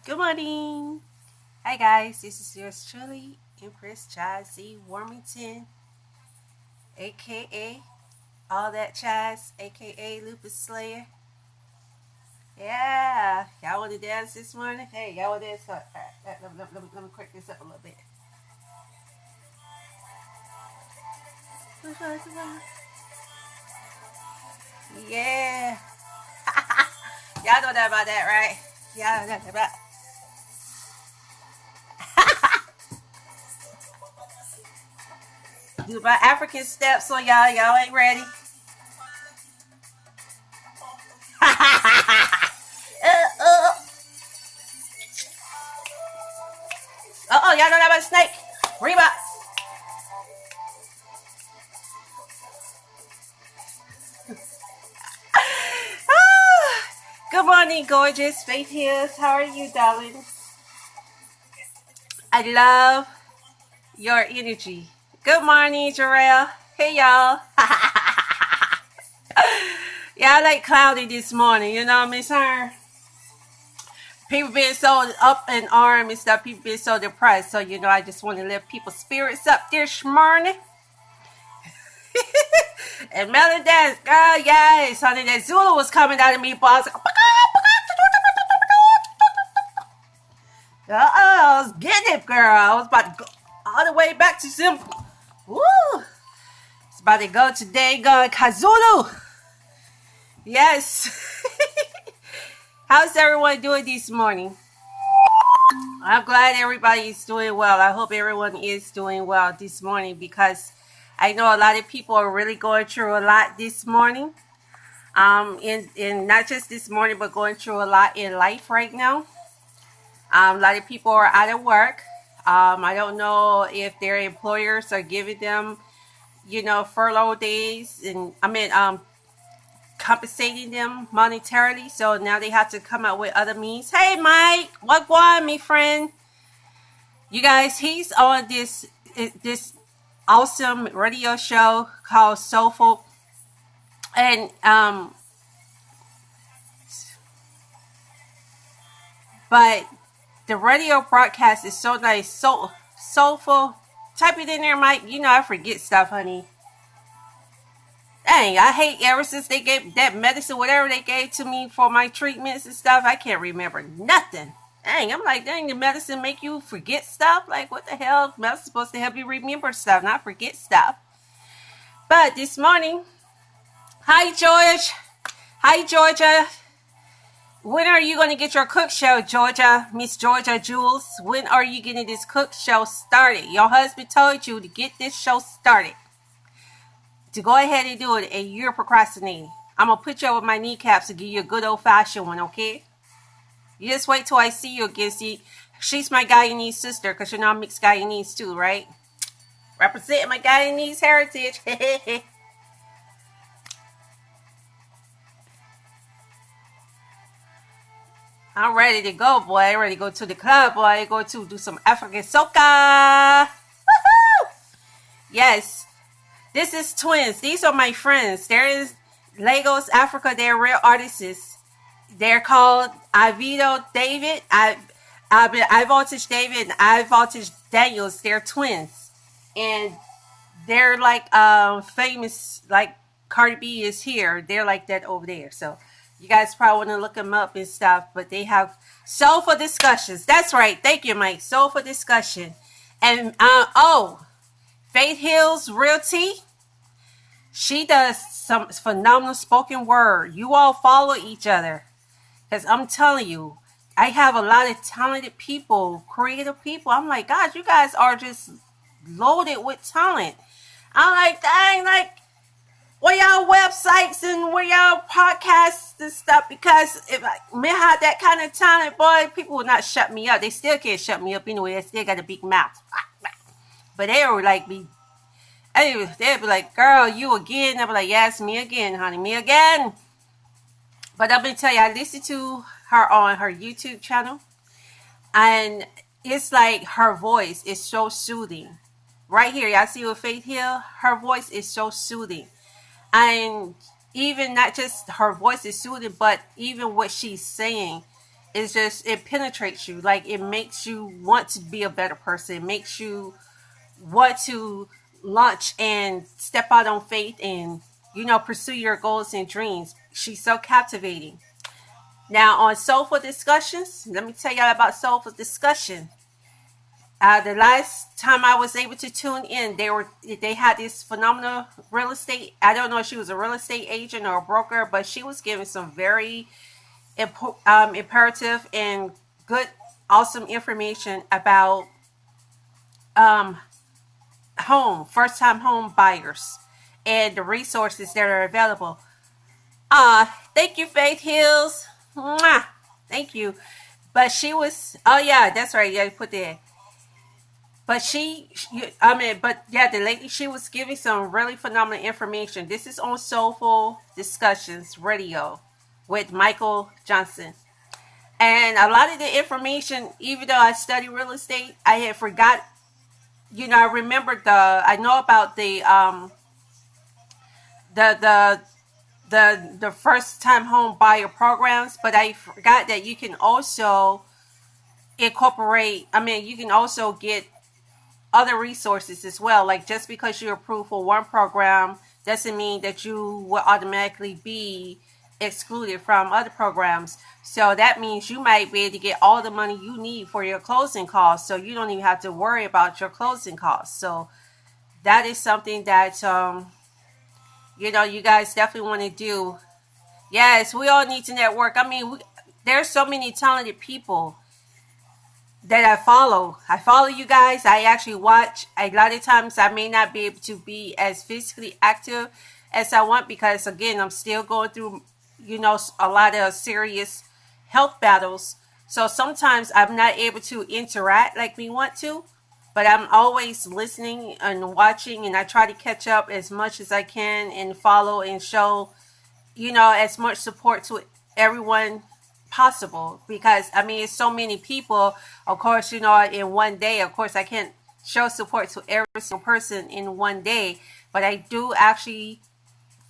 Good morning. Hi guys, this is yours truly, Empress Jazzy Warmington, aka All That Chaz, aka Lupus Slayer. Yeah, y'all want to dance this morning? Hey, y'all want to dance? All right, let me crank this up a little bit. Yeah, y'all know that about that, right? Y'all know that about. Do my African steps on y'all. Y'all ain't ready. Uh-oh, y'all know that about snake. Reba. Good morning, gorgeous Faith Hills. How are you, darling? I love your energy. Good morning, Jarrell. Hey, y'all. Yeah, I like cloudy this morning. You know, Miss Her. People being so up in arm and stuff. People being so depressed. So, I just want to lift people's spirits up this morning. And Melody dance, girl, yes, honey. That Zulu was coming out of me, boss. I was getting it, girl. I was about to go all the way back to some. Woo! It's about to go today, going Kazulu. Yes. How's everyone doing this morning? I'm glad everybody is doing well. I hope everyone is doing well this morning because I know a lot of people are really going through a lot this morning. In not just this morning, but going through a lot in life right now. A lot of people are out of work. I don't know if their employers are giving them, furlough days, and compensating them monetarily. So now they have to come up with other means. Hey, Mike, what going, me friend? You guys, he's on this awesome radio show called Soulful, and but the radio broadcast is so nice, so soulful. Type it in there, Mike. I forget stuff, honey. Dang, I hate ever since they gave that medicine, whatever they gave to me for my treatments and stuff, I can't remember nothing. Dang, I'm like, dang, the medicine make you forget stuff? Like, what the hell? Medicine's supposed to help you remember stuff, not forget stuff. But this morning, hi, George. Hi, Georgia. When are you going to get your cook show, Georgia? Miss Georgia Jules, when are you getting this cook show started? Your husband told you to get this show started. To go ahead and do it, and you're procrastinating. I'm going to put you over my kneecaps and give you a good old-fashioned one, okay? You just wait till I see you again. See, she's my Guyanese sister, because I'm mixed Guyanese too, right? Representing my Guyanese heritage. I'm ready to go, boy. I'm ready to go to the club, boy. Go to do some African soca. Woohoo! Yes. This is twins. These are my friends. There is Lagos, Africa. They're real artists. They're called Ivido David, I Voltage David, and I Voltage Daniels. They're twins. And they're like famous, like Cardi B is here. They're like that over there. So you guys probably want to look them up and stuff. But they have soulful discussions. That's right. Thank you, Mike. Soulful discussion. And Faith Hills Realty. She does some phenomenal spoken word. You all follow each other. Because I'm telling you, I have a lot of talented people, creative people. I'm like, God, you guys are just loaded with talent. I'm like, dang, like, where y'all websites and where y'all podcasts and stuff? Because if I had that kind of talent, boy, people would not shut me up. They still can't shut me up anyway. I still got a big mouth. But they were like, they'd be like, girl, you again? I'd be like, yes, me again, honey, me again. But I'm going to tell you, I listened to her on her YouTube channel. And it's like her voice is so soothing. Right here, y'all see with Faith Hill? Her voice is so soothing. And even not just her voice is soothing, but even what she's saying it's just, it penetrates you. Like, it makes you want to be a better person. It makes you want to launch and step out on faith and, pursue your goals and dreams. She's so captivating. Now, on Soulful Discussions, let me tell y'all about Soulful Discussion. The last time I was able to tune in, they had this phenomenal real estate. I don't know if she was a real estate agent or a broker, but she was giving some very imperative and good, awesome information about first time home buyers and the resources that are available. Thank you, Faith Hills. Mwah! Thank you. But she was, oh yeah, that's right. Yeah, put that. But the lady, she was giving some really phenomenal information. This is on Soulful Discussions Radio with Michael Johnson. And a lot of the information, even though I study real estate, I had forgot, I remembered I know about the first time home buyer programs, but I forgot that you can also you can also get other resources as well. Like, just because you're approved for one program doesn't mean that you will automatically be excluded from other programs. So that means you might be able to get all the money you need for your closing costs, so you don't even have to worry about your closing costs. So that is something that you guys definitely want to do. Yes, we all need to network. There's so many talented people that I follow. I follow you guys. I actually watch. A lot of times I may not be able to be as physically active as I want, because again, I'm still going through, a lot of serious health battles. So sometimes I'm not able to interact like we want to, but I'm always listening and watching, and I try to catch up as much as I can and follow and show, as much support to everyone possible, because it's so many people. Of course, in one day, of course I can't show support to every single person in one day, but I do actually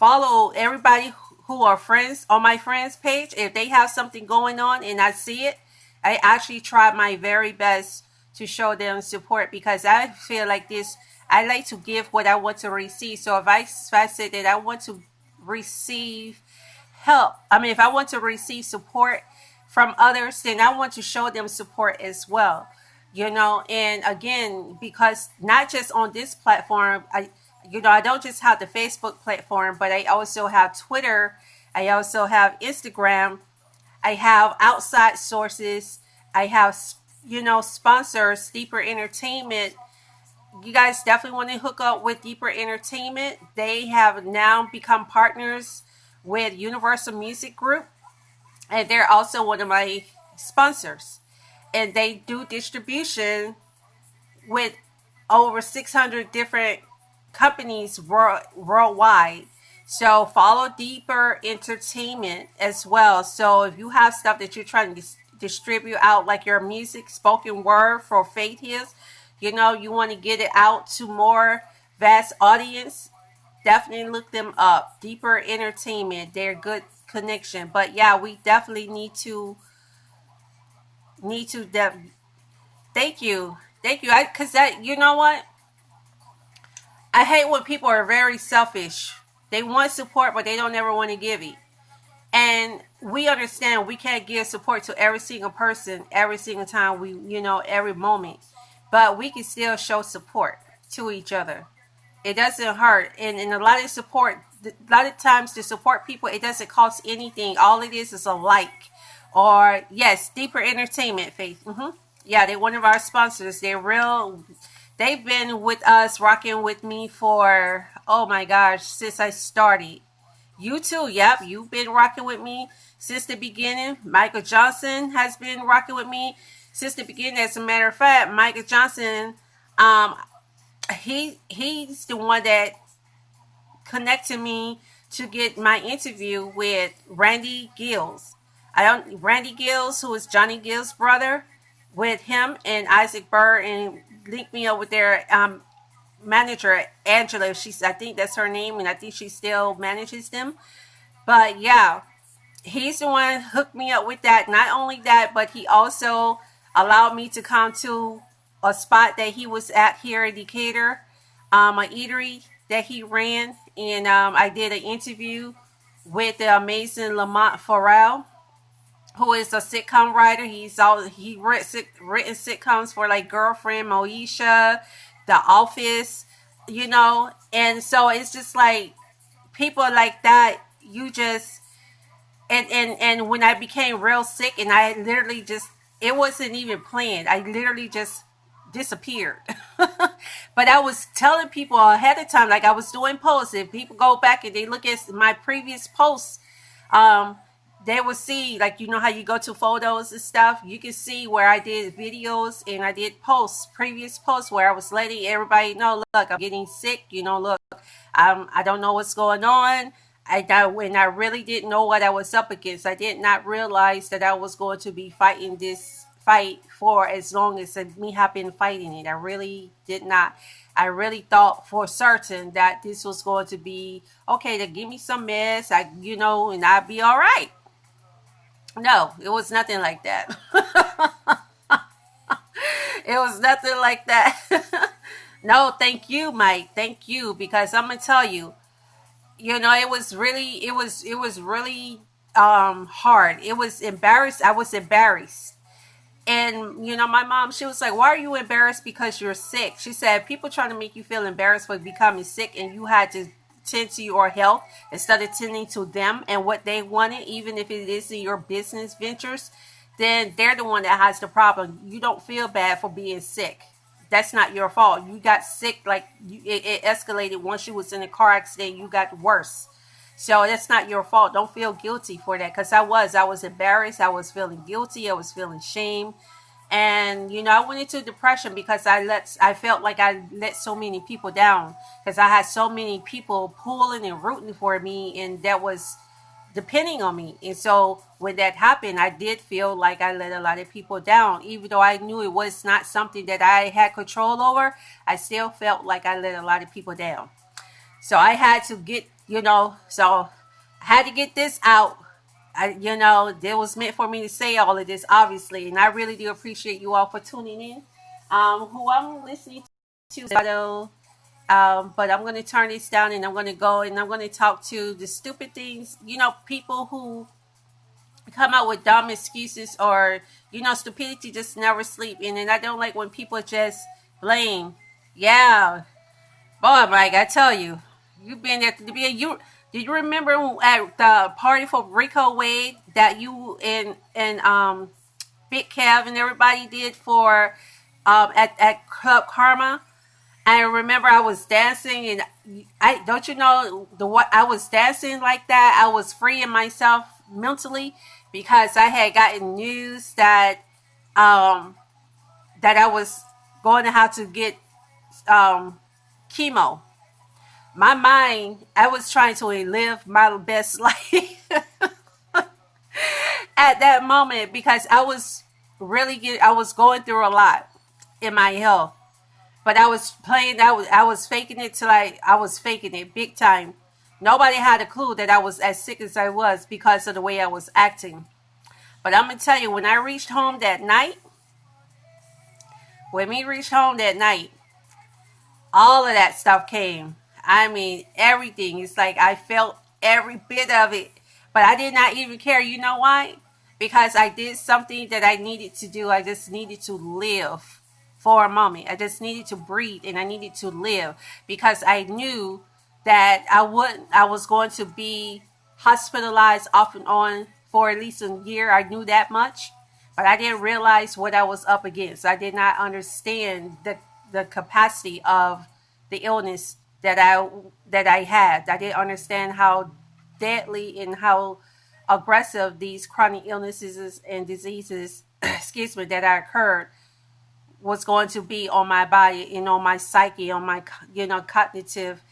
follow everybody who are friends on my friends page. If they have something going on and I see it, I actually try my very best to show them support, because I feel like this, I like to give what I want to receive. So if I say that I want to receive help, if I want to receive support from others, then I want to show them support as well. And again, because not just on this platform, I don't just have the Facebook platform, but I also have Twitter. I also have Instagram. I have outside sources. I have, sponsors, Deeper Entertainment. You guys definitely want to hook up with Deeper Entertainment. They have now become partners with Universal Music Group, and they're also one of my sponsors. And they do distribution with over 600 different companies worldwide. So follow Deeper Entertainment as well. So if you have stuff that you're trying to distribute out, like your music, spoken word for Faith Hills, you want to get it out to more vast audience, definitely look them up. Deeper Entertainment, they're good connection. But yeah, we definitely need to thank you. Because that, you know what, I hate when people are very selfish. They want support, but they don't ever want to give it. And we understand we can't give support to every single person every single time, every moment, but we can still show support to each other. It doesn't hurt. And a lot of times to support people, it doesn't cost anything. All it is a like. Or yes, Deeper Entertainment, Faith. Yeah, they're one of our sponsors. They've been with us, rocking with me for, oh my gosh, since I started. You too, yep, you've been rocking with me since the beginning. Michael Johnson has been rocking with me since the beginning. As a matter of fact, Michael Johnson, he's the one that connected me to get my interview with Randy Gills. Randy Gills, who is Johnny Gill's brother, with him and Isaac Burr, and linked me up with their manager, Angela. I think that's her name, and I think she still manages them. But yeah, he's the one who hooked me up with that. Not only that, but he also allowed me to come to a spot that he was at here in Decatur, an eatery that he ran, and I did an interview with the amazing Lamont Farrell, who is a sitcom writer. He written sitcoms for like Girlfriend, Moesha, The Office, and so it's just like people like that. You just and when I became real sick, and I literally just, it wasn't even planned. I literally just disappeared. But I was telling people ahead of time, like I was doing posts. If people go back and they look at my previous posts, um, they will see, like, how you go to photos and stuff. You can see where I did videos and I did previous posts where I was letting everybody know, look, I'm getting sick. Look, I don't know what's going on. When I really didn't know what I was up against. I did not realize that I was going to be fighting this fight for as long as me have been fighting it. I really did not. I really thought for certain that this was going to be okay, to give me some meds, and I'd be all right. No, it was nothing like that. It was nothing like that. No, thank you, Mike. Thank you, because I'm gonna tell you, it was really hard. It was embarrassed. I was embarrassed. And my mom, she was like, why are you embarrassed because you're sick? She said, people trying to make you feel embarrassed for becoming sick, and you had to tend to your health instead of tending to them and what they wanted, even if it isn't your business ventures, then they're the one that has the problem. You don't feel bad for being sick. That's not your fault. You got sick, like it escalated once you was in a car accident. You got worse. So that's not your fault. Don't feel guilty for that, because I was embarrassed. I was feeling guilty. I was feeling shame. And I went into depression because I felt like I let so many people down, because I had so many people pulling and rooting for me, and that was depending on me. And so when that happened, I did feel like I let a lot of people down. Even though I knew it was not something that I had control over, I still felt like I let a lot of people down. So I had to so I had to get this out. It was meant for me to say all of this, obviously. And I really do appreciate you all for tuning in. Who I'm listening to, but I'm going to turn this down, and I'm going to go and I'm going to talk to the stupid things, people who come out with dumb excuses, or, stupidity just never sleep. And then I don't like when people just blame. Yeah. Boy, Mike, I tell you, you've been there to be do you remember at the party for Rico Wade that you and Big Kev and everybody did for at Club Karma? I remember I was dancing, and I don't the what I was dancing like that. I was freeing myself mentally because I had gotten news that that I was going to have to get chemo. My mind, I was trying to live my best life at that moment, because I was going through a lot in my health. But I was playing, I was faking it till I was faking it big time. Nobody had a clue that I was as sick as I was because of the way I was acting. But I'm going to tell you, when I reached home that night, all of that stuff came. I mean, everything. It's like I felt every bit of it. But I did not even care. You know why? Because I did something that I needed to do. I just needed to live for a moment. I just needed to breathe, and I needed to live, because I knew that I was going to be hospitalized off and on for at least a year. I knew that much, but I didn't realize what I was up against. I did not understand the capacity of the illness that I had. I didn't understand how deadly and how aggressive these chronic illnesses and diseases, excuse me, that occurred was going to be on my body and on my psyche, on my cognitive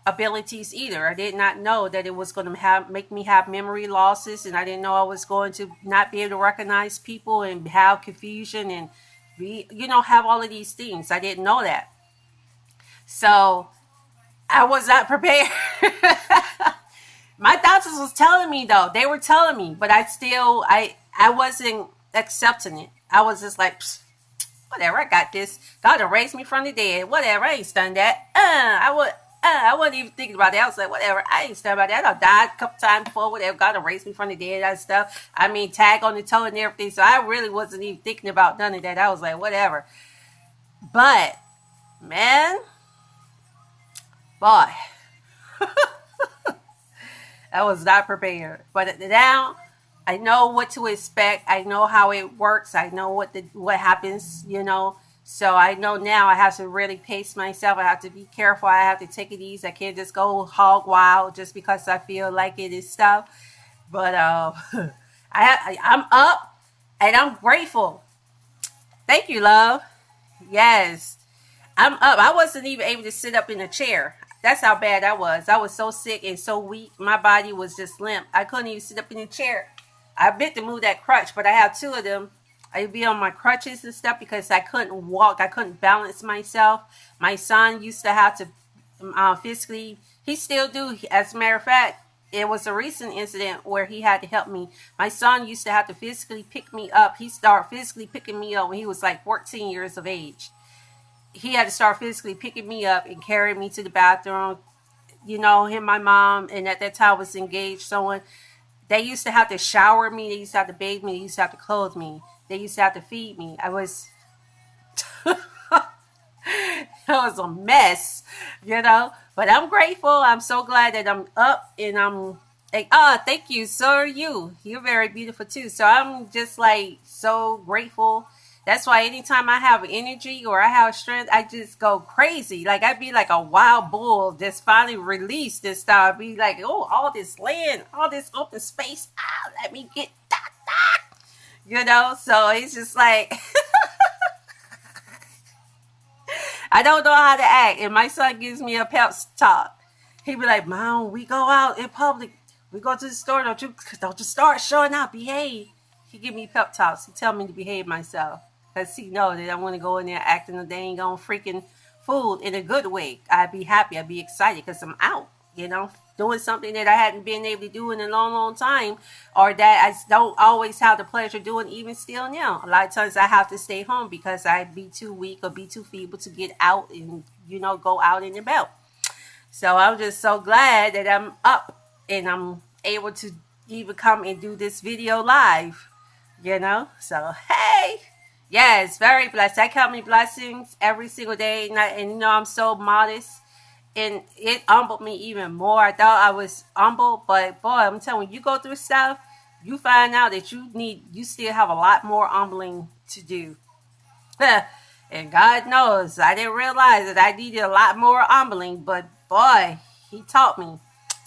abilities either. I did not know that it was going to make me have memory losses, and I didn't know I was going to not be able to recognize people and have confusion and have all of these things. I didn't know that. So I was not prepared. My doctors was telling me though. They were telling me, but I wasn't accepting it. I was just like, "Psst, whatever, I got this. God will raise me from the dead. Whatever, I ain't stunned that. I wasn't even thinking about that. I was like, whatever, I ain't stunned about that. I died a couple times before, whatever. God will raise me from the dead and stuff. I mean, tag on the toe and everything. So I really wasn't even thinking about none of that. I was like, whatever. But, man, boy, I was not prepared. But now I know what to expect. I know how it works. I know what happens, you know. So I know now I have to really pace myself. I have to be careful. I have to take it easy. I can't just go hog wild just because I feel like it is stuff. But I'm up and I'm grateful. Thank you, love. Yes. I'm up. I wasn't even able to sit up in a chair. That's how bad I was. I was so sick and so weak. My body was just limp. I couldn't even sit up in a chair. I meant to move that crutch, but I have two of them. I'd be on my crutches and stuff because I couldn't walk. I couldn't balance myself. My son used to have to physically, he still do. As a matter of fact, it was a recent incident where he had to help me. My son used to have to physically pick me up. He started physically picking me up when he was like 14 years of age. He had to start physically picking me up and carrying me to the bathroom. You know, him, my mom, and at that time was engaged someone. They used to have to shower me. They used to have to bathe me. They used to have to clothe me. They used to have to feed me. I was, it was a mess, you know. But I'm grateful. I'm so glad that I'm up and I'm like, thank you. So are you. You're very beautiful too. So I'm just like so grateful. That's why anytime I have energy or I have strength, I just go crazy. Like I'd be like a wild bull just finally released this time. I'd be like, oh, all this land, all this open space. Let me get that. You know, so it's just like I don't know how to act. And my son gives me a pep talk. He be like, Mom, we go out in public. We go to the store. Don't you start showing out. Behave. He give me pep talks. He tell me to behave myself. Because he know that I want to go in there acting a dang on freaking fool in a good way. I'd be happy. I'd be excited because I'm out, you know, doing something that I hadn't been able to do in a long, long time, or that I don't always have the pleasure doing even still now. A lot of times I have to stay home because I'd be too weak or be too feeble to get out and, you know, go out and about. So I'm just so glad that I'm up and I'm able to even come and do this video live, you know. So, hey. Yes, very blessed. I count my blessings every single day. And you know, I'm so modest. And it humbled me even more. I thought I was humble, but boy, I'm telling you, you go through stuff, you find out that you still have a lot more humbling to do. And God knows, I didn't realize that I needed a lot more humbling, but boy, He taught me.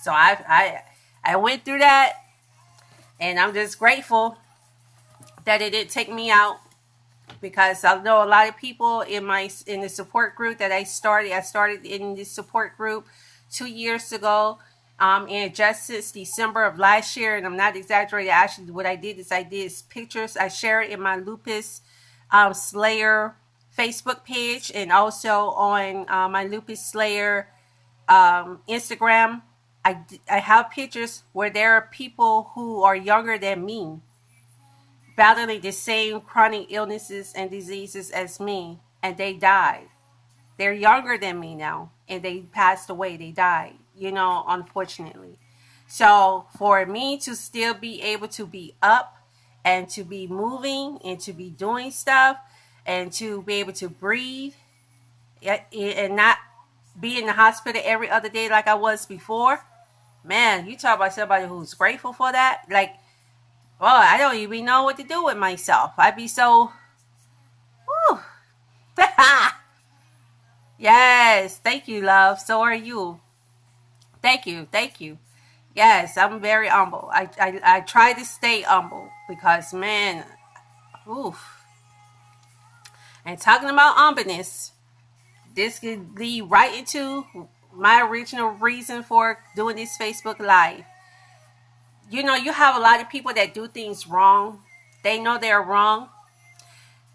So I went through that, and I'm just grateful that it didn't take me out. Because I know a lot of people in the support group that I started in this support group 2 years ago, and just since December of last year, and I'm not exaggerating. Actually, what I did is pictures. I share it in my Lupus Slayer Facebook page, and also on my Lupus Slayer Instagram. I have pictures where there are people who are younger than me, battling the same chronic illnesses and diseases as me, and they died. They're younger than me now, and they passed away. They died, you know, unfortunately. So for me to still be able to be up and to be moving and to be doing stuff and to be able to breathe and not be in the hospital every other day like I was before, man, you talk about somebody who's grateful for that. Like, well, I don't even know what to do with myself. I'd be so, whew. Yes, thank you, love. So are you. Thank you. Yes, I'm very humble. I try to stay humble because, man, oof. And talking about humbleness, this could lead right into my original reason for doing this Facebook Live. You know, you have a lot of people that do things wrong. They know they're wrong.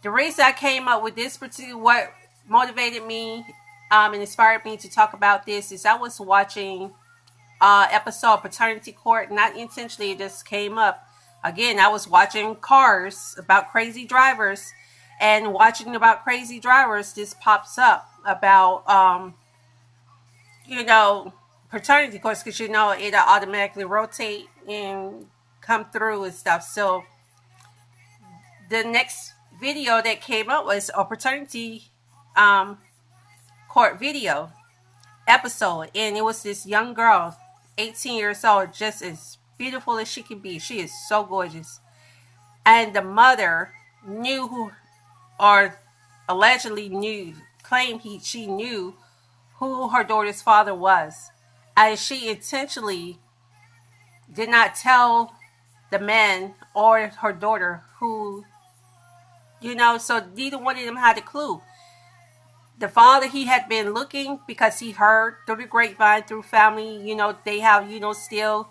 The reason I came up with this particular, what motivated me and inspired me to talk about this is I was watching episode, Paternity Court. Not intentionally, it just came up. Again, I was watching Cars about crazy drivers, and watching about crazy drivers, this pops up about, paternity courts, because it'll automatically rotate and come through and stuff. So the next video that came up was a paternity court video episode, and it was this young girl, 18 years old, just as beautiful as she can be. She is so gorgeous, and the mother knew who, or allegedly knew, she knew who her daughter's father was, and she intentionally did not tell the man or her daughter who, so neither one of them had a clue. The father, he had been looking because he heard through the grapevine, through family, they have, still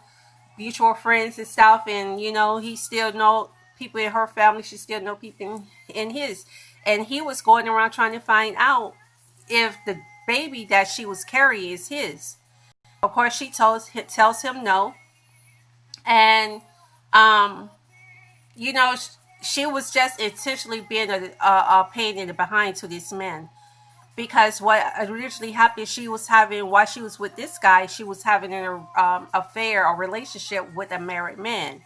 mutual friends and stuff, and, he still know people in her family, she still know people in his. And he was going around trying to find out if the baby that she was carrying is his. Of course, she tells him no. And, she was just intentionally being a pain in the behind to this man. Because what originally happened, while she was with this guy, she was having an affair or relationship with a married man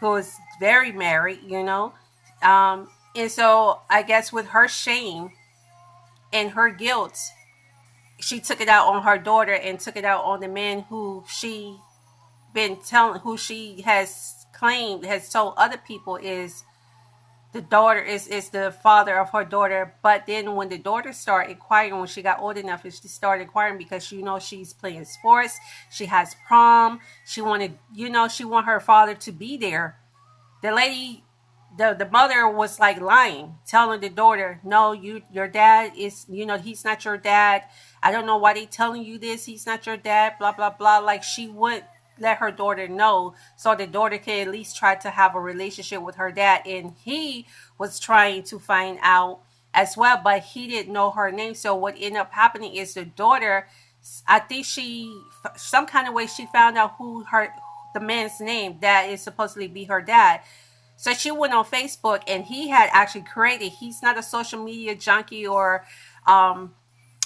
who was very married, and so I guess with her shame and her guilt, she took it out on her daughter and took it out on the man who she has told other people is the daughter, is the father of her daughter. But then when the daughter started inquiring, when she got old enough, she started inquiring because she's playing sports, she has prom, she want her father to be there. The lady, the mother was like lying, telling the daughter, no, your dad is, he's not your dad. I don't know why they telling you this. He's not your dad, blah, blah, blah. Like, she wouldn't let her daughter know, so the daughter can at least try to have a relationship with her dad. And he was trying to find out as well, but he didn't know her name. So what ended up happening is the daughter, I think some kind of way she found out the man's name that is supposedly be her dad. So she went on Facebook, and he had actually he's not a social media junkie, or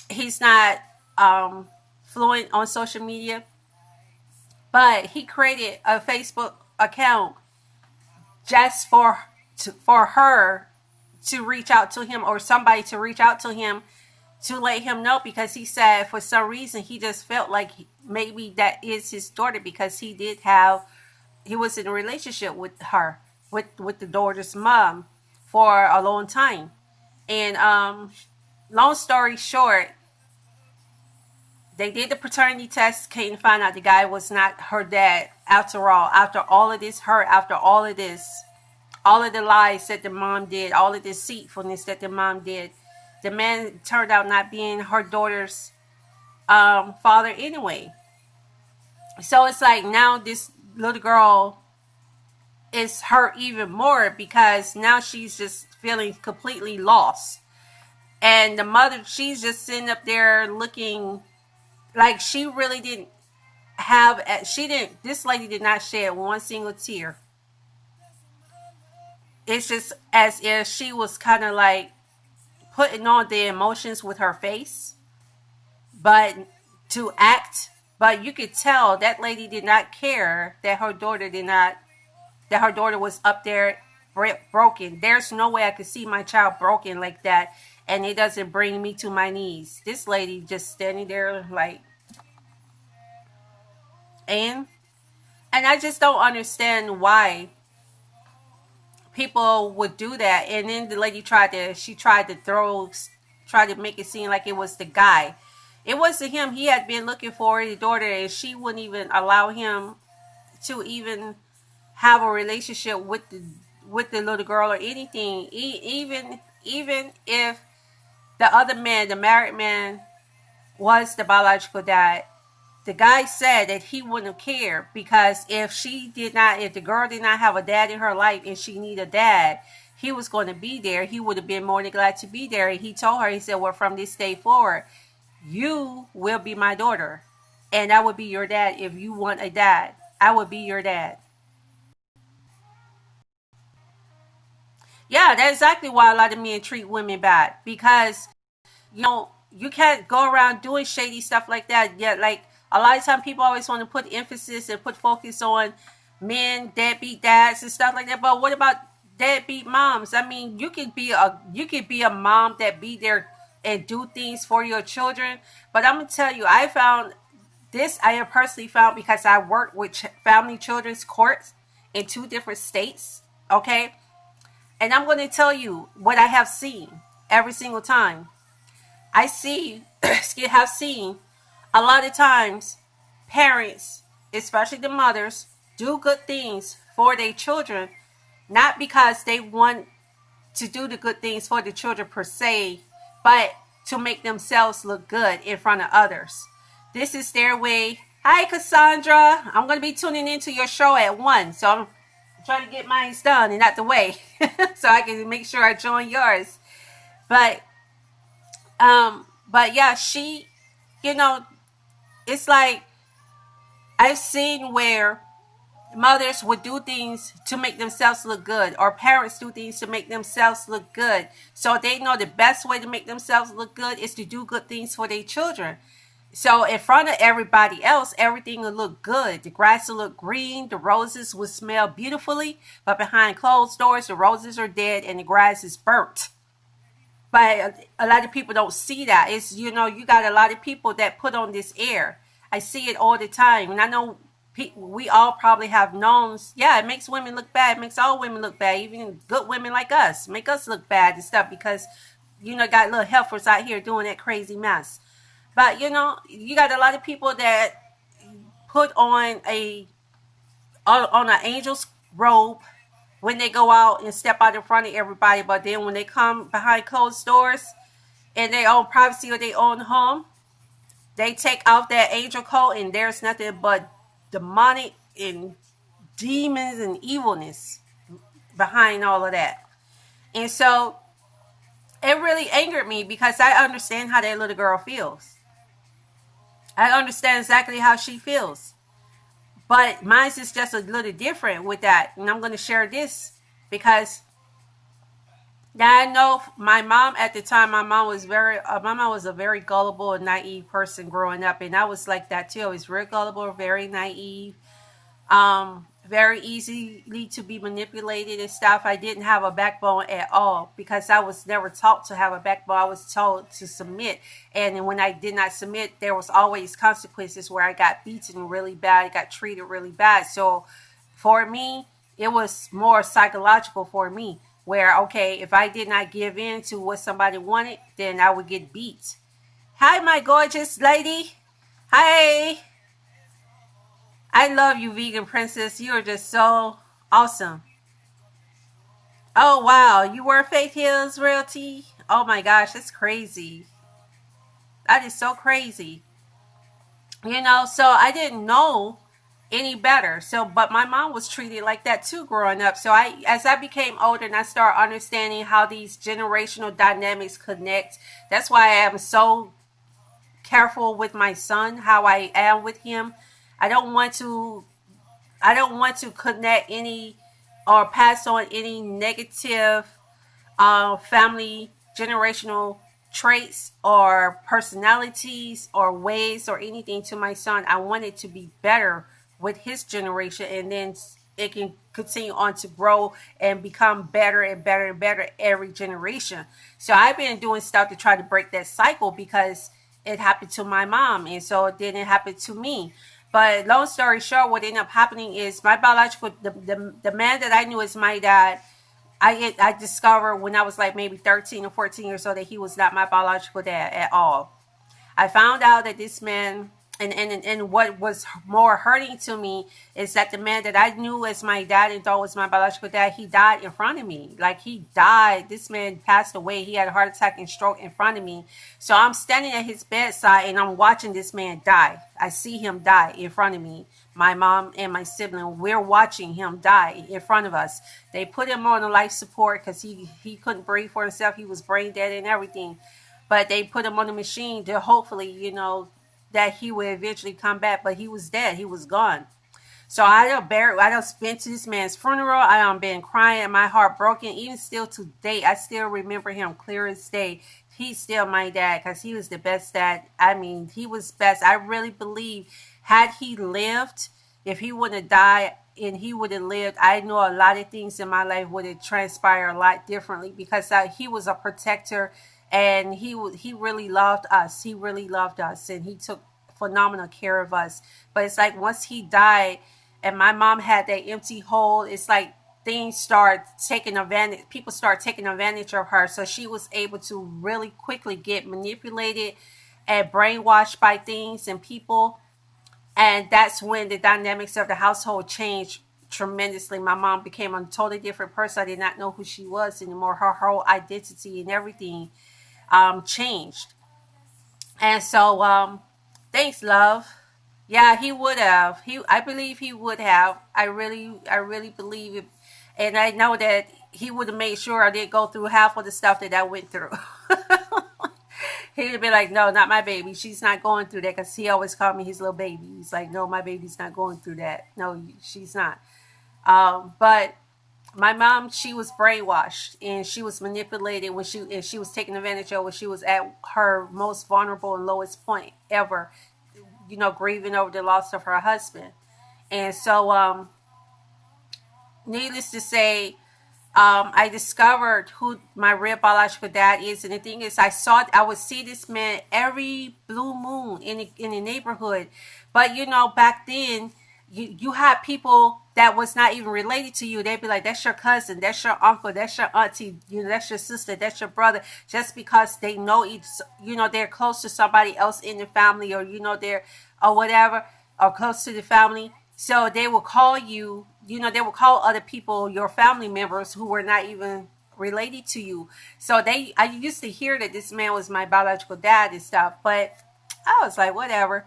he's not fluent on social media, but he created a Facebook account just for her to reach out to him, or somebody to reach out to him to let him know, because he said for some reason he just felt like maybe that is his daughter, because he was in a relationship with her, with the daughter's mom for a long time. And long story short, they did the paternity test, came to find out the guy was not her dad after all. After all of this hurt, after all of this, all of the lies that the mom did, all of the deceitfulness that the mom did, the man turned out not being her daughter's father anyway. So it's like now this little girl is hurt even more, because now she's just feeling completely lost. And the mother, she's just sitting up there looking like she really didn't this lady did not shed one single tear. It's just as if she was kind of like putting on the emotions with her face, but to act. But you could tell that lady did not care that her daughter was up there broken. There's no way I could see my child broken like that, and it doesn't bring me to my knees. This lady just standing there like, and I just don't understand why people would do that. And then the lady tried to make it seem like it was the guy. It wasn't him. He had been looking for his daughter, and she wouldn't even allow him to even have a relationship with the little girl or anything. Even if the other man, the married man, was the biological dad, the guy said that he wouldn't have cared, because if the girl did not have a dad in her life and she needed a dad, he was going to be there. He would have been more than glad to be there. And he told her, he said, well, from this day forward, you will be my daughter. And I would be your dad if you want a dad. I would be your dad. Yeah, that's exactly why a lot of men treat women bad. Because, you can't go around doing shady stuff like that. Yet, like, a lot of time people always want to put emphasis and put focus on men, deadbeat dads and stuff like that. But what about deadbeat moms? I mean, you could be a mom that be there and do things for your children. But I'm gonna tell you, I have personally found because I worked with family children's courts in two different states. Okay, and I'm going to tell you what I have seen every single time. I see, have seen a lot of times parents, especially the mothers, do good things for their children, not because they want to do the good things for the children per se, but to make themselves look good in front of others. This is their way. Hi, Cassandra. I'm going to be tuning into your show at 1, so I'm trying to get mine done and out the way so I can make sure I join yours. But yeah, you know, it's like I've seen where mothers would do things to make themselves look good, or parents do things to make themselves look good. So they know the best way to make themselves look good is to do good things for their children. So in front of everybody else, everything will look good. The grass will look green. The roses will smell beautifully. But behind closed doors, the roses are dead and the grass is burnt. But a lot of people don't see that. You got a lot of people that put on this air. I see it all the time. And I know we all probably have known, yeah, it makes women look bad. It makes all women look bad. Even good women like us make us look bad and stuff because, got little heifers out here doing that crazy mess. But you got a lot of people that put on an angel's robe when they go out and step out in front of everybody. But then when they come behind closed doors in their own privacy or their own home, they take off that angel coat and there's nothing but demonic and demons and evilness behind all of that. And so it really angered me because I understand how that little girl feels. I understand exactly how she feels. But mine is just a little different with that. And I'm going to share this because I know my mom at the time, my mom was a very gullible and naive person growing up. And I was like that too. I was very gullible, very naive. Very easily to be manipulated and stuff. I didn't have a backbone at all because I was never taught to have a backbone. I was told to submit. And when I did not submit, there was always consequences where I got beaten really bad. I got treated really bad. So for me, it was more psychological for me where, okay, if I did not give in to what somebody wanted, then I would get beat. Hi, my gorgeous lady. Hi. I love you, vegan princess. You are just so awesome. Oh, wow. You wear Faith Hills Realty? Oh, my gosh. That's crazy. That is so crazy. So I didn't know any better. But my mom was treated like that too growing up. So as I became older and I started understanding how these generational dynamics connect, that's why I am so careful with my son, how I am with him. I don't want to connect any or pass on any negative family generational traits or personalities or ways or anything to my son. I want it to be better with his generation, and then it can continue on to grow and become better and better and better every generation. So I've been doing stuff to try to break that cycle because it happened to my mom, and so it didn't happen to me. But long story short, what ended up happening is my biological, the man that I knew as my dad, I discovered when I was like maybe 13 or 14 years old that he was not my biological dad at all. I found out that this man, and what was more hurting to me is that the man that I knew as my dad and thought was my biological dad, he died in front of me. Like he died. This man passed away. He had a heart attack and stroke in front of me. So I'm standing at his bedside and I'm watching this man die. I see him die in front of me. My mom and my sibling, we're watching him die in front of us. They put him on a life support because he couldn't breathe for himself. He was brain dead and everything. But they put him on the machine to hopefully, that he would eventually come back, but he was dead. He was gone. So I done been to this man's funeral. I done been crying, my heart broken. Even still to date, I still remember him clear as day. He's still my dad because he was the best dad. I mean, he was best. I really believe had he lived, if he wouldn't have died and he would have lived, I know a lot of things in my life would have transpired a lot differently because he was a protector and he really loved us. He really loved us and he took phenomenal care of us. But it's like once he died, and my mom had that empty hole, it's like things start taking advantage, people start taking advantage of her, so she was able to really quickly get manipulated and brainwashed by things and people. And that's when the dynamics of the household changed tremendously. My mom became a totally different person. I did not know who she was anymore. Her whole identity and everything changed. And so thanks, love. Yeah, he would have. I believe he would have. I really believe it, and I know that he would have made sure I didn't go through half of the stuff that I went through. He'd have been like, "No, not my baby. She's not going through that." Because he always called me his little baby. He's like, "No, my baby's not going through that. No, she's not." But my mom, she was brainwashed and she was manipulated and she was taken advantage of when she was at her most vulnerable and lowest point ever, grieving over the loss of her husband. And so, needless to say, I discovered who my real biological dad is. And the thing is, I would see this man every blue moon in the neighborhood. But, back then, you had people that was not even related to you. They'd be like, that's your cousin, that's your uncle, that's your auntie, that's your sister, that's your brother. Just because they know they're close to somebody else in the family, or, they're, or whatever, or close to the family. So they will call you, they will call other people your family members who were not even related to you. So I used to hear that this man was my biological dad and stuff, but I was like, whatever.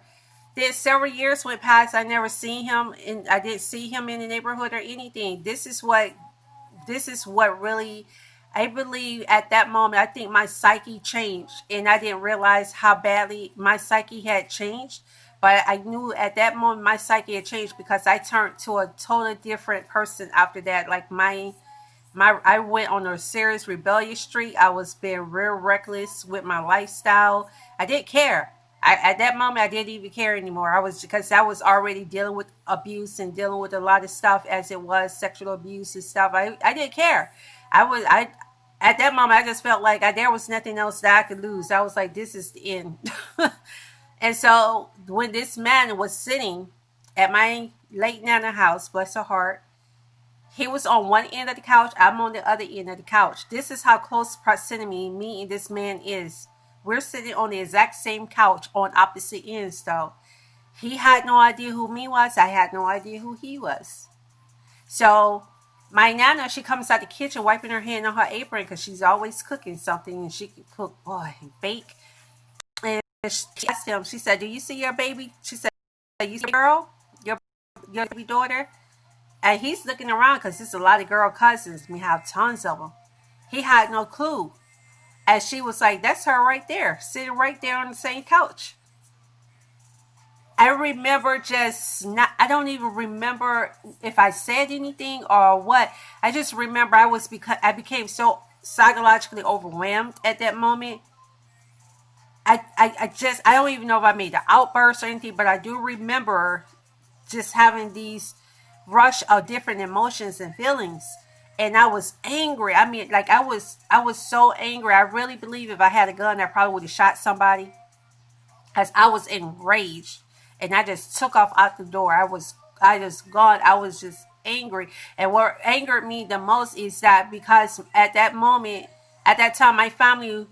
Then several years went past. I never seen him, and I didn't see him in the neighborhood or anything. This is what really, I believe at that moment, I think my psyche changed, and I didn't realize how badly my psyche had changed. But I knew at that moment my psyche had changed because I turned to a totally different person after that. Like I went on a serious rebellious streak. I was being real reckless with my lifestyle. I didn't care. At that moment, I didn't even care anymore. Because I was already dealing with abuse and dealing with a lot of stuff as it was sexual abuse and stuff. I didn't care. At that moment, I just felt like there was nothing else that I could lose. I was like, this is the end. And so when this man was sitting at my late Nana house, bless her heart, he was on one end of the couch. I'm on the other end of the couch. This is how close proximity me and this man is. We're sitting on the exact same couch on opposite ends, though. He had no idea who me was. I had no idea who he was. So my Nana, she comes out the kitchen wiping her hand on her apron because she's always cooking something, and she can cook, boy, and bake. And she asked him, she said, do you see your baby? She said, you see girl? Your baby daughter? And he's looking around because there's a lot of girl cousins. We have tons of them. He had no clue. And she was like, that's her right there, sitting right there on the same couch. I remember I don't even remember if I said anything or what. I just remember I became so psychologically overwhelmed at that moment. I don't even know if I made an outburst or anything, but I do remember just having these rush of different emotions and feelings. And I was angry. I mean, like I was so angry. I really believe if I had a gun, I probably would have shot somebody. As I was enraged, and I just took off out the door. I just gone. I was just angry. And what angered me the most is that because at that moment, at that time, my family,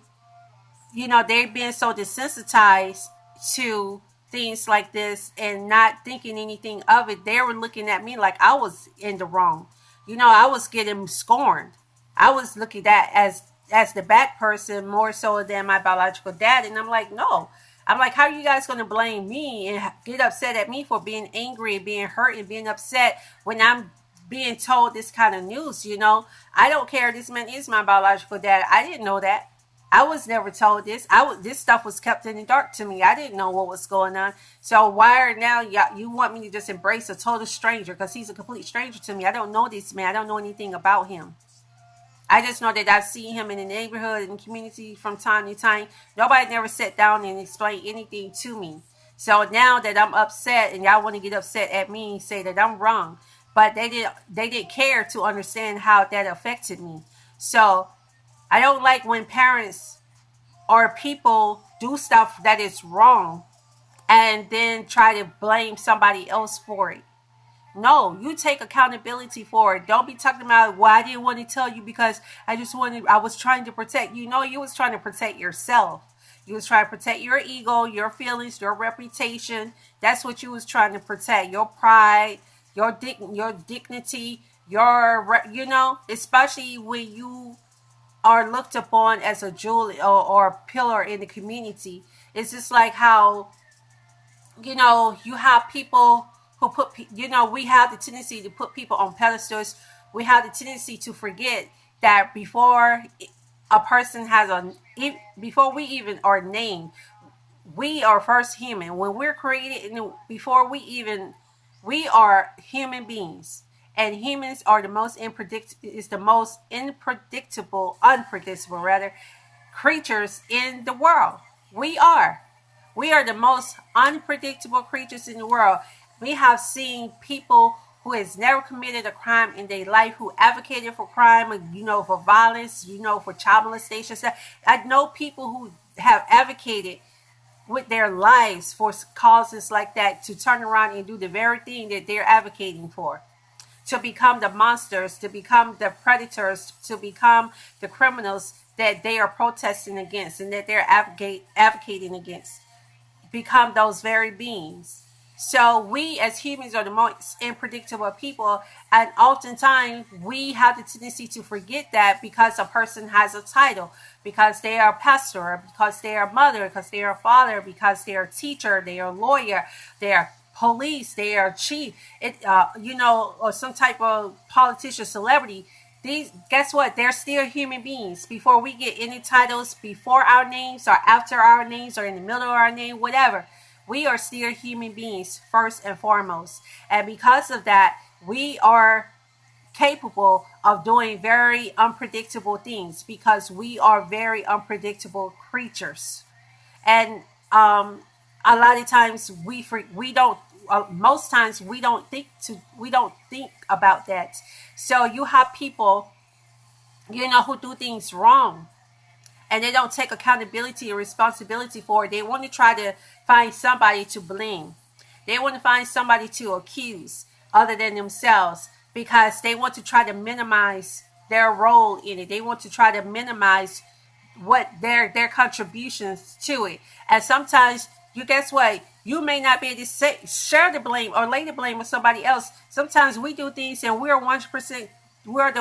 they've been so desensitized to things like this and not thinking anything of it. They were looking at me like I was in the wrong. I was getting scorned. I was looking at as the bad person more so than my biological dad. And I'm like, no. I'm like, how are you guys going to blame me and get upset at me for being angry and being hurt and being upset when I'm being told this kind of news? I don't care. This man is my biological dad. I didn't know that. I was never told this. This stuff was kept in the dark to me. I didn't know what was going on. So why are now you want me to just embrace a total stranger because he's a complete stranger to me? I don't know this man. I don't know anything about him. I just know that I see him in the neighborhood and community from time to time. Nobody never sat down and explained anything to me. So now that I'm upset and y'all want to get upset at me and say that I'm wrong, but they didn't care to understand how that affected me. So I don't like when parents or people do stuff that is wrong and then try to blame somebody else for it. No, you take accountability for it. Don't be talking about, well, I didn't want to tell you because I was trying to protect you. No, you was trying to protect yourself. You was trying to protect your ego, your feelings, your reputation. That's what you was trying to protect. Your pride, your dignity, especially when you are looked upon as a jewel or a pillar in the community. It's just like how, you have people who we have the tendency to put people on pedestals. We have the tendency to forget that before a person before we even are named, we are first human. When we're created, we are human beings. And humans are unpredictable rather, creatures in the world. We are. We are the most unpredictable creatures in the world. We have seen people who has never committed a crime in their life, who advocated for crime, for violence, for child molestation. I know people who have advocated with their lives for causes like that to turn around and do the very thing that they're advocating for. To become the monsters, to become the predators, to become the criminals that they are protesting against and that they're advocating against. Become those very beings. So we as humans are the most unpredictable people, and oftentimes we have the tendency to forget that because a person has a title, because they are a pastor, because they are a mother, because they are a father, because they are a teacher, they are a lawyer, they are police, they are chief, or some type of politician, celebrity. Guess what? They're still human beings. Before we get any titles, before our names or after our names or in the middle of our name, whatever, we are still human beings first and foremost. And because of that, we are capable of doing very unpredictable things because we are very unpredictable creatures. And a lot of times we don't. Most times we don't think about that. So you have people, who do things wrong, and they don't take accountability or responsibility for it. They want to try to find somebody to blame. They want to find somebody to accuse other than themselves because they want to try to minimize their role in it. They want to try to minimize what their contributions to it. And sometimes, guess what? You may not be able to share the blame or lay the blame with somebody else. Sometimes we do things and we're the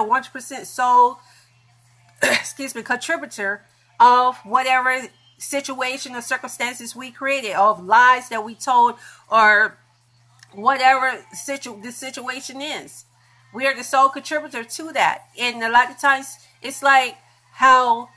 1% sole contributor of whatever situation or circumstances we created, of lies that we told, or whatever the situation is. We are the sole contributor to that. And a lot of times it's like how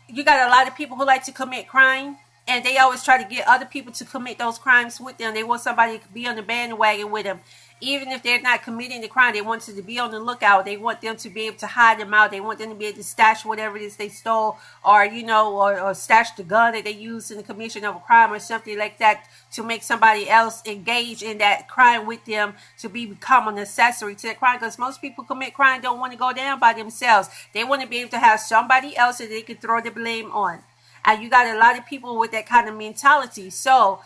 you got a lot of people who like to commit crime, and they always try to get other people to commit those crimes with them. They want somebody to be on the bandwagon with them. Even if they're not committing the crime, they want to be on the lookout. They want them to be able to hide them out. They want them to be able to stash whatever it is they stole, or, or stash the gun that they used in the commission of a crime or something like that, to make somebody else engage in that crime with them, to become an accessory to that crime. Because most people commit crime don't want to go down by themselves. They want to be able to have somebody else that they can throw the blame on. And you got a lot of people with that kind of mentality. So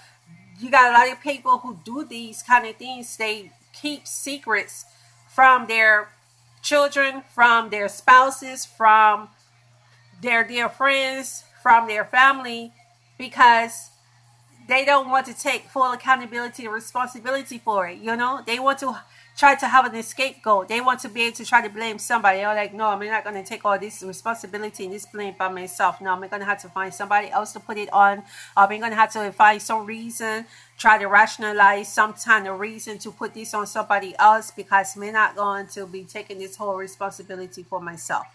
you got a lot of people who do these kind of things. They keep secrets from their children, from their spouses, from their dear friends, from their family, because they don't want to take full accountability and responsibility for it. They want to try to have an scapegoat. They want to be able to try to blame somebody. They're like, no, I'm not going to take all this responsibility and this blame by myself. No, I'm going to have to find somebody else to put it on. I'm going to have to find some reason, try to rationalize some kind of reason to put this on somebody else, because I'm not going to be taking this whole responsibility for myself.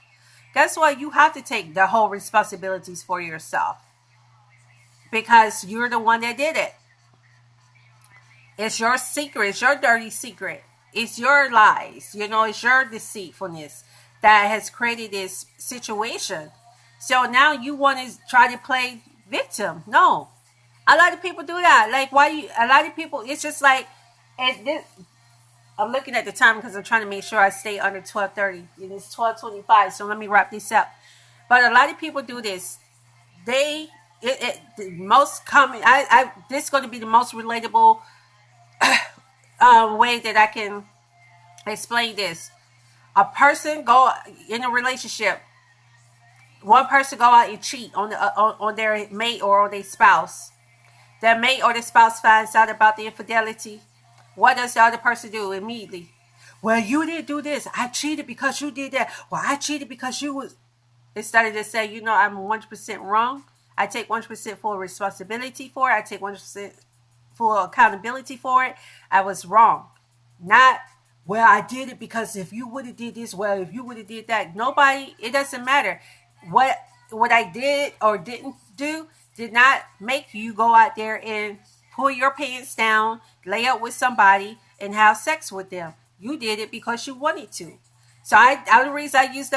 guess what? You have to take the whole responsibilities for yourself because you're the one that did it. It's your secret. It's your dirty secret. It's your lies. It's your deceitfulness that has created this situation. So now you want to try to play victim. No. A lot of people do that. Like, a lot of people, it's just like, I'm looking at the time because I'm trying to make sure I stay under 12:30. And it's 12:25, so let me wrap this up. But a lot of people do this. The most common, this is going to be the most relatable way that I can explain this. A person go in a relationship. One person go out and cheat on their mate or on their spouse. Their mate or their spouse finds out about the infidelity. What does the other person do immediately? Well, you didn't do this. I cheated because you did that. Well, I cheated because you was. Instead of to say, I'm 100% wrong. I take 100% full responsibility for it. I take 100% full accountability for it. I was wrong. Not, well, I did it because if you would have did this, well, if you would have did that. Nobody, it doesn't matter. What I did or didn't do did not make you go out there and pull your pants down, lay up with somebody, and have sex with them. You did it because you wanted to. So the reason I use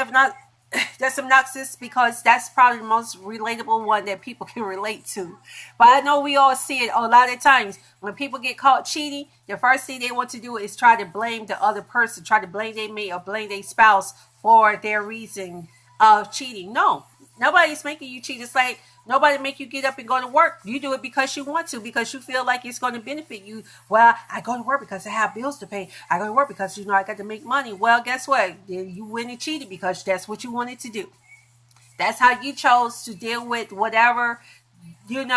that's obnoxious because that's probably the most relatable one that people can relate to. But I know we all see it a lot of times. When people get caught cheating, the first thing they want to do is try to blame the other person, try to blame their mate or blame their spouse for their reason of cheating. No, nobody's making you cheat. It's like nobody make you get up and go to work. You do it because you want to, because you feel like it's going to benefit you. Well, I go to work because I have bills to pay. I go to work because, I got to make money. Well, guess what? You went and cheated because that's what you wanted to do. That's how you chose to deal with whatever,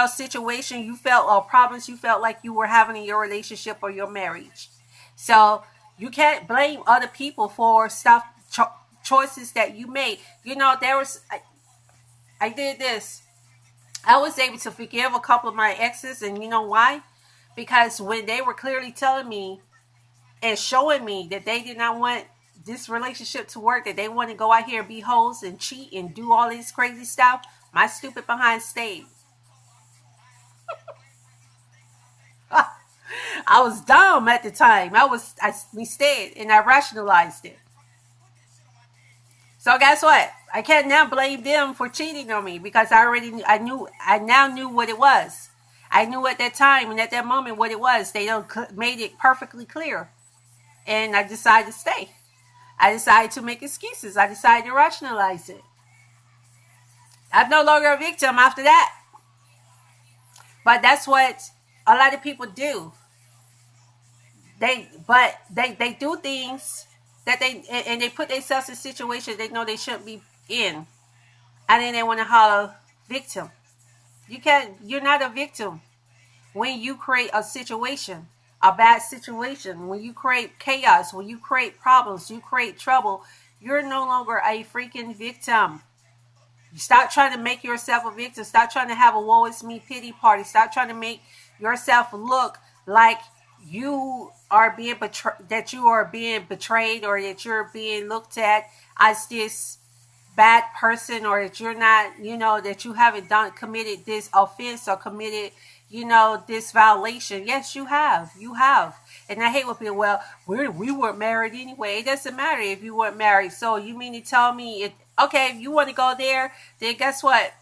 situation you felt or problems you felt like you were having in your relationship or your marriage. So you can't blame other people for stuff, choices that you made. I did this. I was able to forgive a couple of my exes, and you know why? Because when they were clearly telling me and showing me that they did not want this relationship to work, that they want to go out here and be hoes and cheat and do all this crazy stuff, my stupid behind stayed. I was dumb at the time. We stayed and I rationalized it. So guess what? I can't now blame them for cheating on me because I now knew what it was. I knew at that time and at that moment what it was. They made it perfectly clear. And I decided to stay. I decided to make excuses. I decided to rationalize it. I'm no longer a victim after that. But that's what a lot of people do. They do things that they put themselves in situations they know they shouldn't be in, and then they want to holler victim. You're not a victim when you create a situation, a bad situation, when you create chaos, when you create problems, you create trouble. You're no longer a freaking victim. Stop trying to make yourself a victim. Stop trying to have a woe is me pity party. Stop trying to make yourself look like you are being that you are being betrayed, or that you're being looked at as this bad person, or that you're not, that you haven't committed this offense or committed, this violation. Yes, you have. And I hate when people, well, we weren't married anyway. It doesn't matter if you weren't married. So you mean to tell me, if you want to go there, then guess what?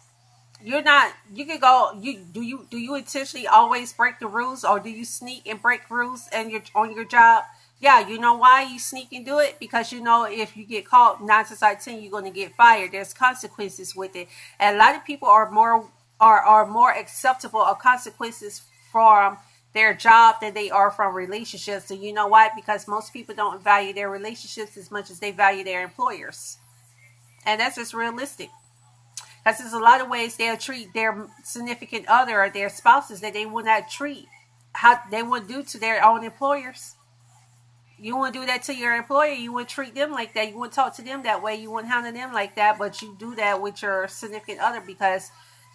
You're not. You can go. Do you intentionally always break the rules, or do you sneak and break rules and you're on your job? Yeah, you know why you sneak and do it? Because if you get caught 9 times out of 10, you're going to get fired. There's consequences with it, and a lot of people are more acceptable of consequences from their job than they are from relationships. So you know why? Because most people don't value their relationships as much as they value their employers, and that's just realistic. Because there's a lot of ways they'll treat their significant other or their spouses that they would not treat, how they would do to their own employers. You wouldn't do that to your employer. You wouldn't treat them like that. You wouldn't talk to them that way. You wouldn't handle them like that. But you do that with your significant other because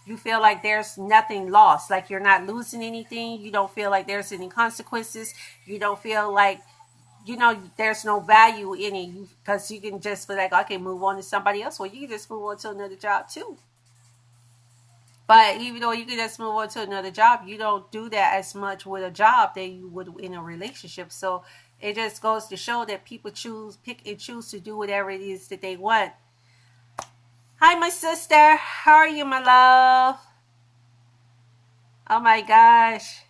you feel like there's nothing lost. Like you're not losing anything. You don't feel like there's any consequences. You don't feel like there's no value in it, because you can just be like, okay, move on to somebody else. Well, you can just move on to another job too. But even though you can just move on to another job, you don't do that as much with a job that you would in a relationship. So it just goes to show that people pick and choose to do whatever it is that they want. Hi, my sister. How are you, my love? Oh my gosh.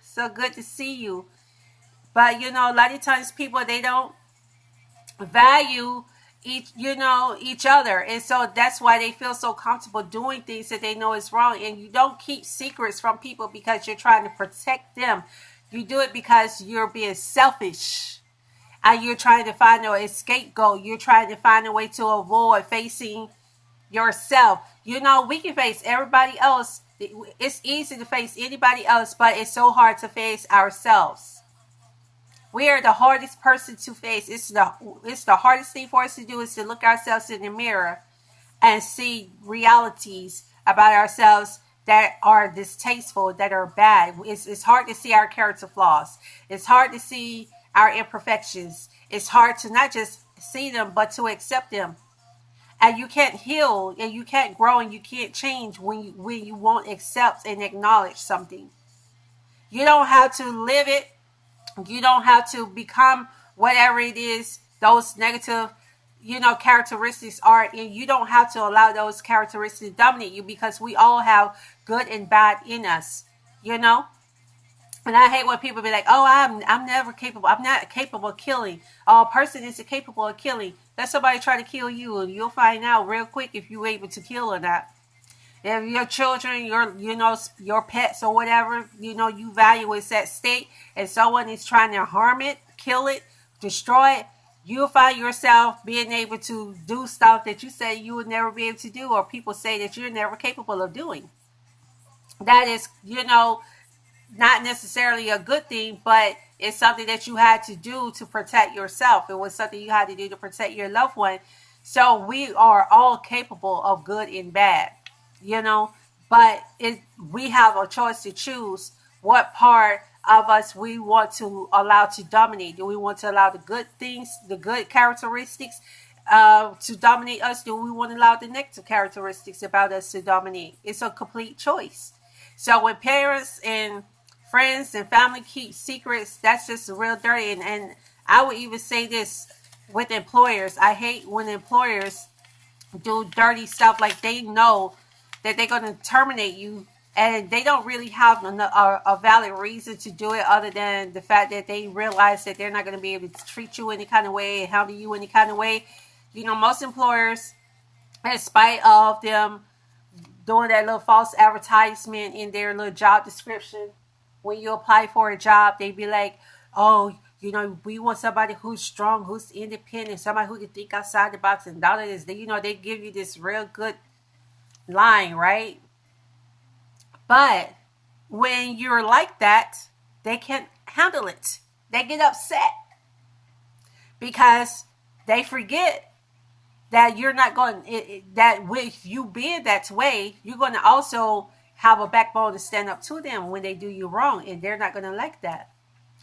So good to see you. But a lot of times people, they don't value each other, and so that's why they feel so comfortable doing things that they know is wrong. And you don't keep secrets from people because you're trying to protect them. You do it because you're being selfish, and you're trying to find a scapegoat. You're trying to find a way to avoid facing yourself. We can face everybody else. It's easy to face anybody else, but it's so hard to face ourselves. We are the hardest person to face. It's the hardest thing for us to do, is to look ourselves in the mirror and see realities about ourselves that are distasteful, that are bad. It's hard to see our character flaws. It's hard to see our imperfections. It's hard to not just see them, but to accept them. And you can't heal, and you can't grow, and you can't change when you won't accept and acknowledge something. You don't have to live it. You don't have to become whatever it is those negative, characteristics are, and you don't have to allow those characteristics to dominate you, because we all have good and bad in us, And I hate when people be like, "Oh, I'm never capable. I'm not capable of killing. Oh, a person isn't capable of killing." Let somebody try to kill you, and you'll find out real quick if you're able to kill or not. If your children, your pets or whatever, you value is at stake, and someone is trying to harm it, kill it, destroy it, you'll find yourself being able to do stuff that you say you would never be able to do, or people say that you're never capable of doing. That is, not necessarily a good thing, but it's something that you had to do to protect yourself. It was something you had to do to protect your loved one. So we are all capable of good and bad. But we have a choice to choose what part of us we want to allow to dominate. Do we want to allow the good things, the good characteristics to dominate us? Do we want to allow the negative characteristics about us to dominate? It's a complete choice. So when parents and friends and family keep secrets, that's just real dirty. And I would even say this with employers. I hate when employers do dirty stuff, like they know that they're going to terminate you, and they don't really have a valid reason to do it, other than the fact that they realize that they're not going to be able to treat you any kind of way and handle you any kind of way. Most employers, in spite of them doing that little false advertisement in their little job description, when you apply for a job, they be like, "Oh, we want somebody who's strong, who's independent, somebody who can think outside the box," and all of this. They give you this real good line, right? But when you're like that, they can't handle it. They get upset because they forget that you're not going, that with you being that way, you're going to also have a backbone to stand up to them when they do you wrong, and they're not going to like that.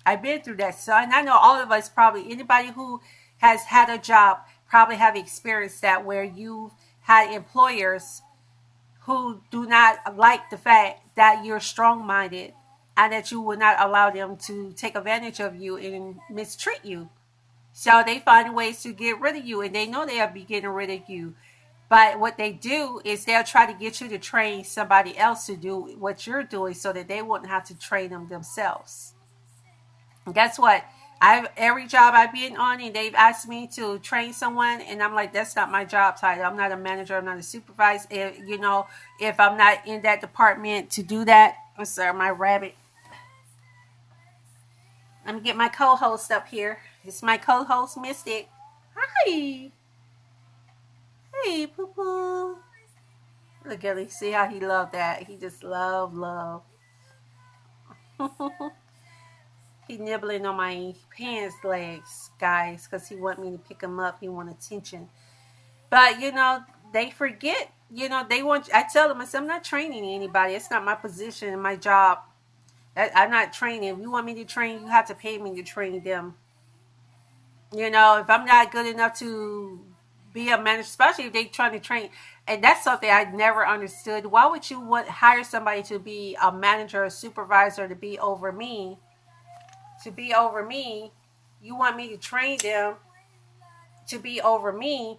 I've been through that. So, and I know all of us, probably anybody who has had a job probably have experienced that, where you had employers who do not like the fact that you're strong-minded, and that you will not allow them to take advantage of you and mistreat you. So they find ways to get rid of you, and they know they'll be getting rid of you. But what they do is they'll try to get you to train somebody else to do what you're doing, so that they wouldn't have to train them themselves. And guess what? Every job I've been on, and they've asked me to train someone, and I'm like, that's not my job title. I'm not a manager. I'm not a supervisor. If I'm not in that department to do that. I'm sorry, my rabbit. Let me get my co-host up here. It's my co-host, Mystic. Hi. Hey, poo-poo. Look at him. See how he loved that? He just love. He nibbling on my pants legs, guys, because he want me to pick him up. He want attention. But, they forget. I tell them, I said, I'm not training anybody. It's not my position and my job I'm not training. If you want me to train, you have to pay me to train them. You know, if I'm not good enough to be a manager, especially if they trying to train, and that's something I never understood. Why would you want hire somebody to be a manager, a supervisor, to be over me? To be over me, you want me to train them to be over me,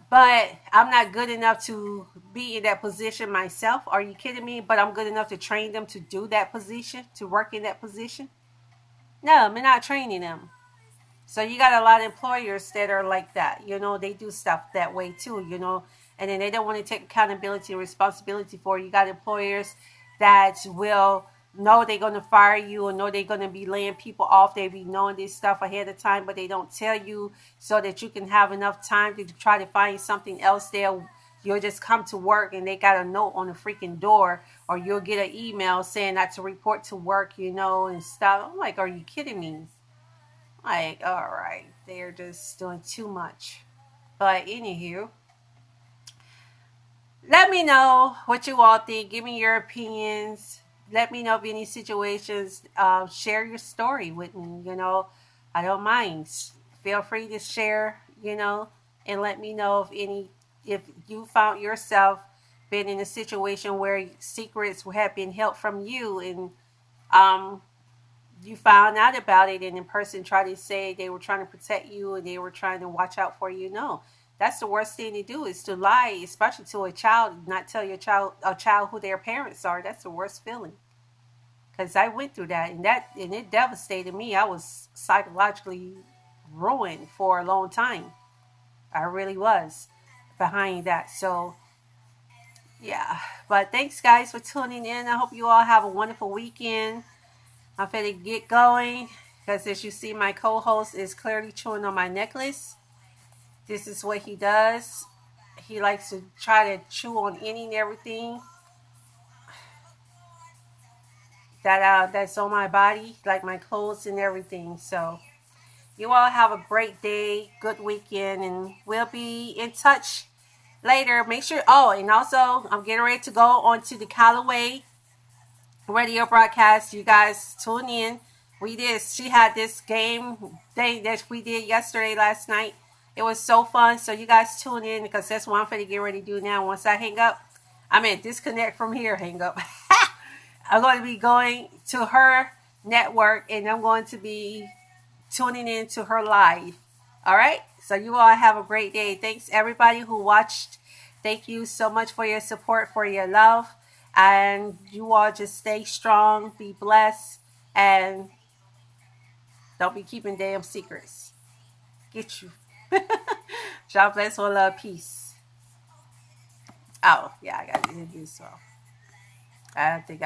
but I'm not good enough to be in that position myself. Are you kidding me? But I'm good enough to train them to do that position, to work in that position. No, I'm not training them. So you got a lot of employers that are like that. You know, they do stuff that way too, you know, and then they don't want to take accountability and responsibility for it. You got employers that will know they're going to fire you or know they're going to be laying people off. They be knowing this stuff ahead of time, but they don't tell you so that you can have enough time to try to find something else there. You'll just come to work and they got a note on the freaking door, or you'll get an email saying not to report to work, you know, and stuff. I'm like, are you kidding me? Like, all right, they're just doing too much. But anywho, let me know what you all think. Give me your opinions. Let me know if any situations. Share your story with me. You know, I don't mind. Feel free to share. You know, and let me know if you found yourself been in a situation where secrets have been held from you, and um you found out about it and the person tried to say they were trying to protect you and they were trying to watch out for you. No, that's the worst thing to do, is to lie, especially to a child, not tell your child, a child, who their parents are. That's the worst feeling, because I went through that, and it devastated me. I was psychologically ruined for a long time. I really was behind that. So yeah, but thanks guys for tuning in. I hope you all have a wonderful weekend. I'm finna get going because, as you see, my co-host is clearly chewing on my necklace. This is what he does. He likes to try to chew on any and everything that's on my body, like my clothes and everything. So you all have a great day, good weekend, and we'll be in touch later. Make sure. Oh, and also, I'm getting ready to go on to the Callaway radio broadcast. You guys tune in. She had this game thing that we did yesterday, last night. It was so fun. So you guys tune in, because that's what I'm going to get ready to do now. Once I hang up, disconnect from here, hang up. I'm going to be going to her network and I'm going to be tuning in to her live. All right. So you all have a great day. Thanks everybody who watched. Thank you so much for your support, for your love. And you all just stay strong, be blessed, and don't be keeping damn secrets. Get you. God bless, all love, peace. Oh, yeah, I got to do this. So I think